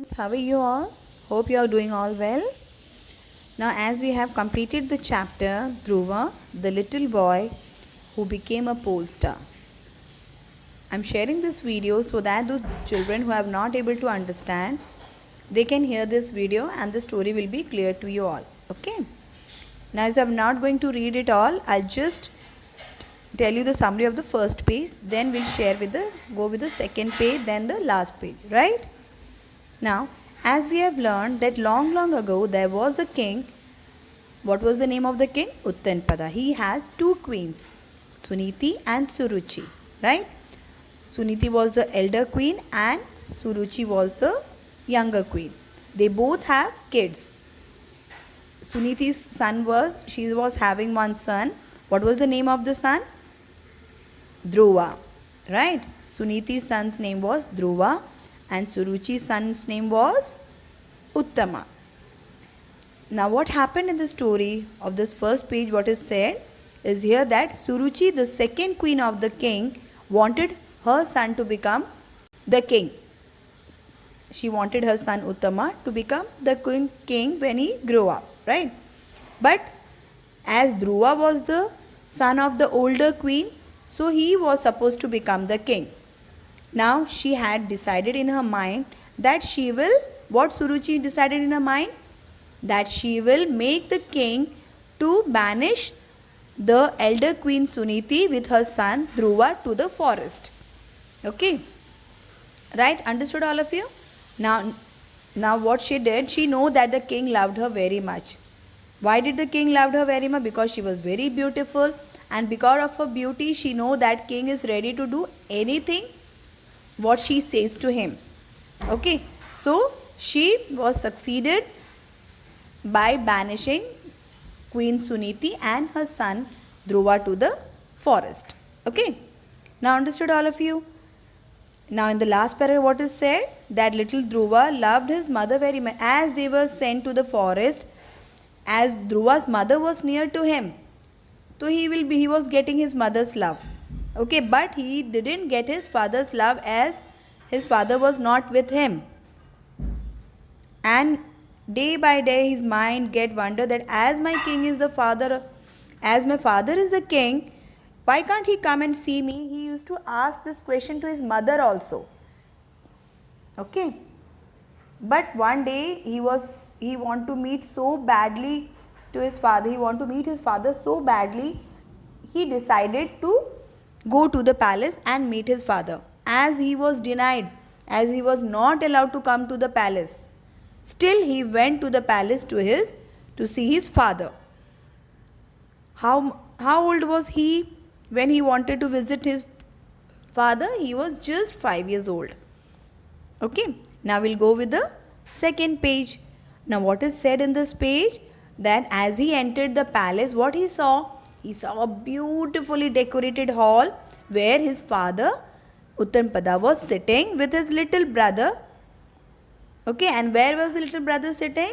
Students, how are you all? Hope you are doing all well. Now, as we have completed the chapter, Dhruva, the little boy who became a pole star. I'm sharing this video so that those children who are not able to understand, they can hear this video and the story will be clear to you all. Okay. Now, as I'm not going to read it all, I'll just tell you the summary of the first page. Then we'll go with the second page, then the last page. Right? Now, as we have learned that long ago there was a king. What was the name of the king? Uttanpada. He has two queens, Suniti and Suruchi. Right? Suniti was the elder queen and Suruchi was the younger queen. They both have kids. She was having one son. What was the name of the son? Dhruva. Right? Suniti's son's name was Dhruva and Suruchi's son's name was Uttama. Now what happened in the story of this first page, what is said is here that Suruchi, the second queen of the king, wanted her son to become the king. She wanted her son Uttama to become the king when he grew up, right? But as Dhruva was the son of the older queen, so he was supposed to become the king. Now she had decided in her mind that what Suruchi decided in her mind? That she will make the king to banish the elder queen Suniti with her son Dhruva to the forest. Okay. Right? Understood all of you? Now what she did, she knew that the king loved her very much. Why did the king love her very much? Because she was very beautiful, and because of her beauty, she knew that king is ready to do anything what she says to him. Okay, so she was succeeded by banishing Queen Suniti and her son Dhruva to the forest. Okay, now understood all of you? Now in the last paragraph what is said? That little Dhruva loved his mother very much. As they were sent to the forest, as Dhruva's mother was near to him, so he was getting his mother's love. Okay, but he didn't get his father's love as his father was not with him. And day by day his mind get wonder that as my king is the father, as my father is the king, why can't he come and see me? He used to ask this question to his mother also. Okay. But one day he want to meet so badly to his father. He want to meet his father so badly. He decided to go to the palace and meet his father. As he was denied, as he was not allowed to come to the palace, still he went to the palace to see his father. How old was he when he wanted to visit his father? He was just 5 years old. Okay. Now we'll go with the second page. Now what is said in this page? That as he entered the palace, what he saw? He saw a beautifully decorated hall where his father Uttanpada was sitting with his little brother. Okay, and where was the little brother sitting?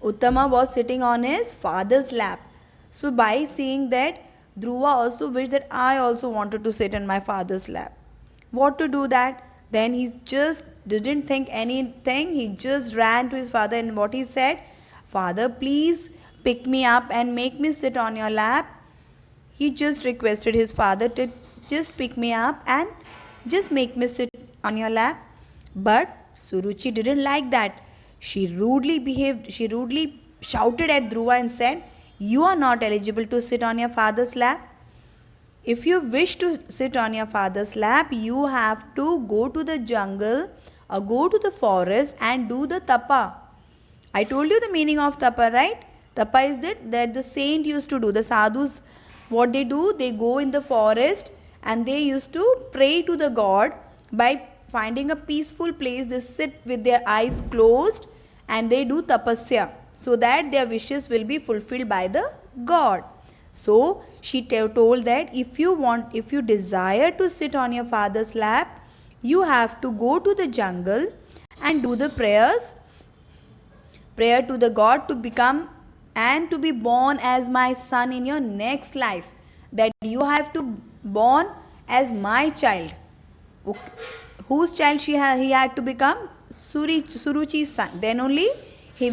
Uttama was sitting on his father's lap. So by seeing that, Dhruva also wished that I also wanted to sit on my father's lap. What to do that? Then he just didn't think anything. He just ran to his father and what he said? Father, please pick me up and make me sit on your lap. He just requested his father to just pick me up and just make me sit on your lap. But Suruchi didn't like that. She rudely behaved. She rudely shouted at Dhruva and said, you are not eligible to sit on your father's lap. If you wish to sit on your father's lap, you have to go to the jungle or go to the forest and do the tapa. I told you the meaning of tapa, right? Tapa is that the saint used to do. The sadhus, what they do, they go in the forest and they used to pray to the god by finding a peaceful place. They sit with their eyes closed and they do tapasya so that their wishes will be fulfilled by the god. So she told that if you desire to sit on your father's lap, you have to go to the jungle and do the prayer to the god to become and to be born as my son in your next life. That you have to born as my child. whose child he had to become? Suruchi's son. Then only he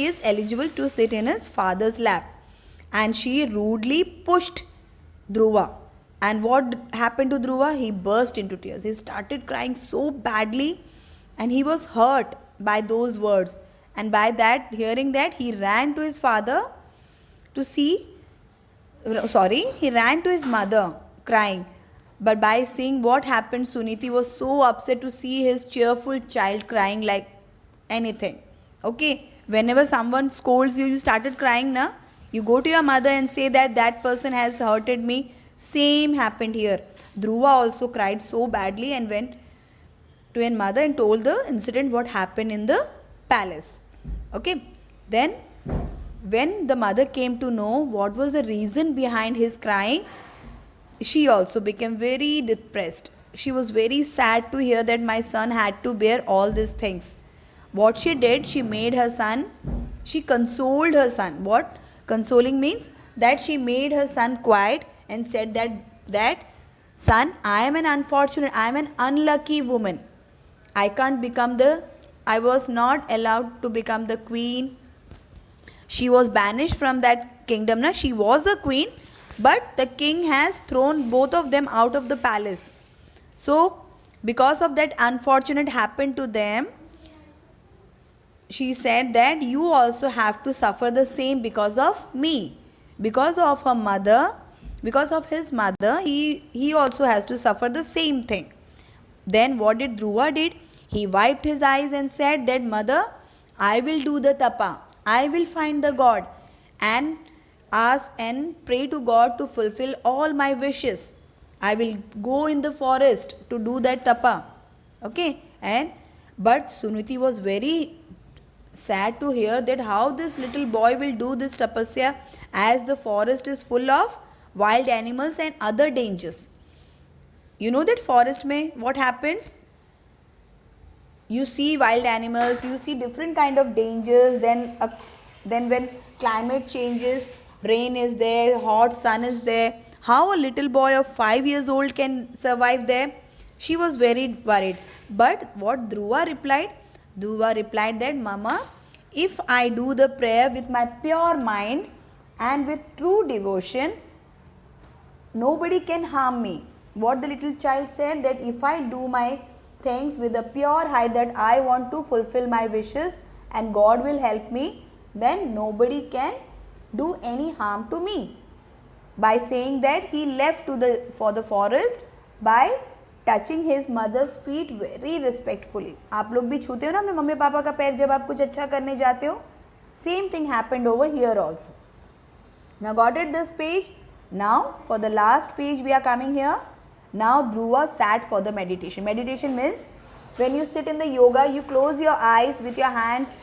is eligible to sit in his father's lap. And she rudely pushed Dhruva. And what happened to Dhruva? He burst into tears. He started crying so badly and he was hurt by those words. And by that, hearing that, he ran to his father to see, he ran to his mother crying. But by seeing what happened, Suniti was so upset to see his cheerful child crying like anything. Okay, whenever someone scolds you, you started crying, na? You go to your mother and say that that person has hurted me. Same happened here. Dhruva also cried so badly and went to his mother and told the incident what happened in the palace. Okay, then when the mother came to know what was the reason behind his crying, she also became very depressed. She was very sad to hear that my son had to bear all these things. What she did, she consoled her son. What consoling means? That she made her son quiet and said that son, I am an unlucky woman. I was not allowed to become the queen. She was banished from that kingdom. Na? She was a queen, but the king has thrown both of them out of the palace. So, because of that unfortunate happened to them, she said that you also have to suffer the same because of me. Because of her mother, because of his mother, he also has to suffer the same thing. Then what did Dhruva did? He wiped his eyes and said that, mother, I will do the tapa. I will find the God and ask and pray to God to fulfill all my wishes. I will go in the forest to do that tapa. Okay, but Suniti was very sad to hear that how this little boy will do this tapasya as the forest is full of wild animals and other dangers. You know that forest mein what happens? You see wild animals, you see different kind of dangers. Then when climate changes, rain is there, hot sun is there. How a little boy of 5 years old can survive there? She was very worried. But what Dhruva replied? Dhruva replied that, Mama, if I do the prayer with my pure mind and with true devotion, nobody can harm me. What the little child said, that if I do my things with a pure heart, that I want to fulfill my wishes and God will help me, then nobody can do any harm to me. By saying that, he left for the forest by touching his mother's feet very respectfully. आप लोग भी छूते हो ना अपने mummy papa का पैर जब आप कुछ अच्छा करने जाते हो? Same thing happened over here also. Now got it this page? Now for the last page we are coming here. Now Dhruva sat for the meditation. Meditation means when you sit in the yoga, you close your eyes with your hands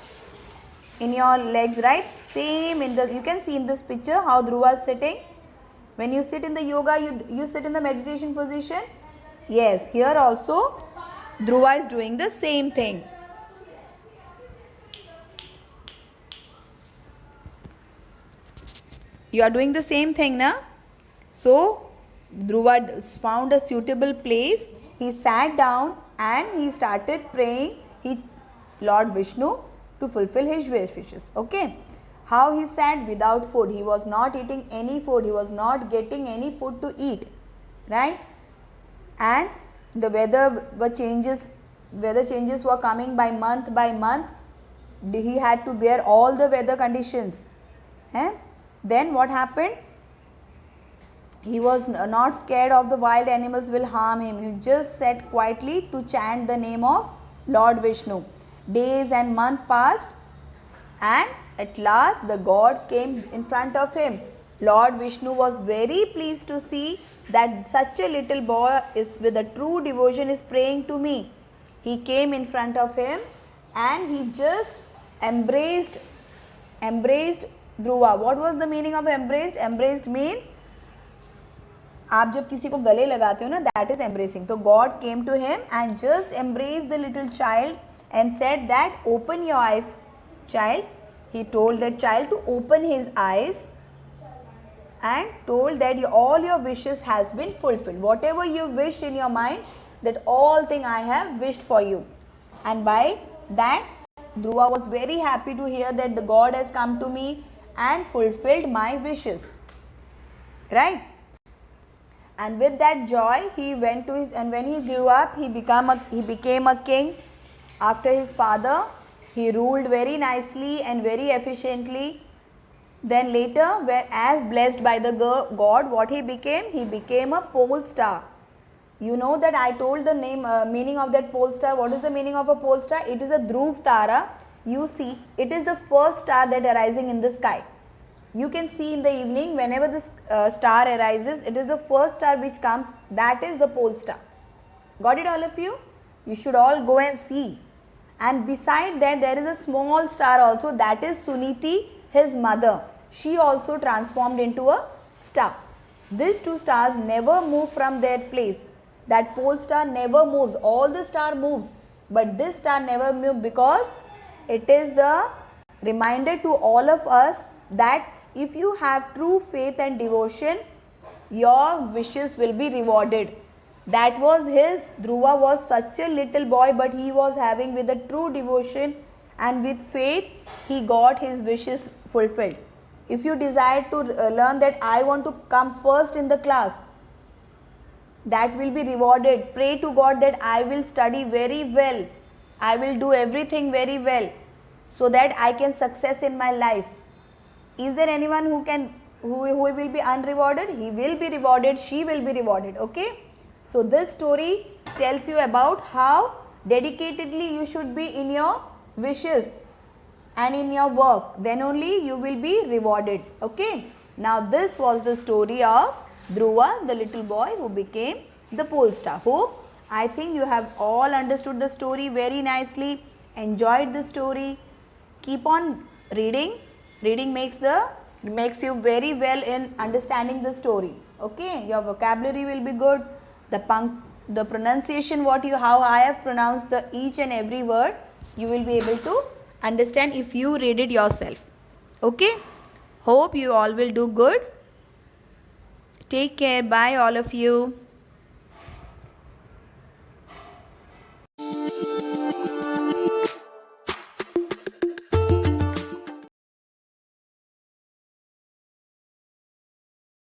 in your legs, right? Same you can see in this picture how Dhruva is sitting. When you sit in the yoga, you sit in the meditation position. Yes, here also Dhruva is doing the same thing. You are doing the same thing, na? So Dhruva found a suitable place. He sat down and he started praying Lord Vishnu to fulfill his wishes. Okay. How he sat? Without food. He was not eating any food. He was not getting any food to eat. Right? And the weather changes were coming by month. He had to bear all the weather conditions. Then what happened? He was not scared of the wild animals will harm him. He just sat quietly to chant the name of Lord Vishnu. Days and months passed and at last the God came in front of him. Lord Vishnu was very pleased to see that such a little boy is with a true devotion is praying to me. He came in front of him and he just embraced Dhruva. What was the meaning of embraced? Embraced means आप जब किसी को गले लगाते हो ना, that is embracing. So God came to him and just embraced the little child and said that open your eyes, child. He told that child to open his eyes and told that all your wishes has been fulfilled. Whatever you wished in your mind, that all thing I have wished for you. And by that, Dhruva was very happy to hear that the God has come to me and fulfilled my wishes. Right? And with that joy, he went to his, and when he grew up, he became a king after his father. He ruled very nicely and very efficiently. Then later, as blessed by the God, what he became a pole star. You know that I told the meaning of that pole star. What is the meaning of a pole star? It is a Dhruv Tara. You see, it is the first star that arising in the sky. You can see in the evening, whenever this star arises, it is the first star which comes. That is the pole star. Got it, all of you? You should all go and see. And beside that, there is a small star also. That is Suniti, his mother. She also transformed into a star. These two stars never move from their place. That pole star never moves. All the star moves, but this star never moves, because it is the reminder to all of us that if you have true faith and devotion, your wishes will be rewarded. That was his. Dhruva was such a little boy, but he was having, with a true devotion and with faith, he got his wishes fulfilled. If you desire to learn that I want to come first in the class, that will be rewarded. Pray to God that I will study very well. I will do everything very well, so that I can success in my life. Is there anyone who will be unrewarded? He will be rewarded. She will be rewarded. Okay. So this story tells you about how dedicatedly you should be in your wishes and in your work. Then only you will be rewarded. Okay. Now this was the story of Dhruva, the little boy who became the pole star. Hope, I think you have all understood the story very nicely, enjoyed the story. Keep on reading. Reading makes you very well in understanding the story. Okay, your vocabulary will be good. The pronunciation, how I have pronounced the each and every word, you will be able to understand if you read it yourself. Okay, hope you all will do good. Take care. Bye all of you.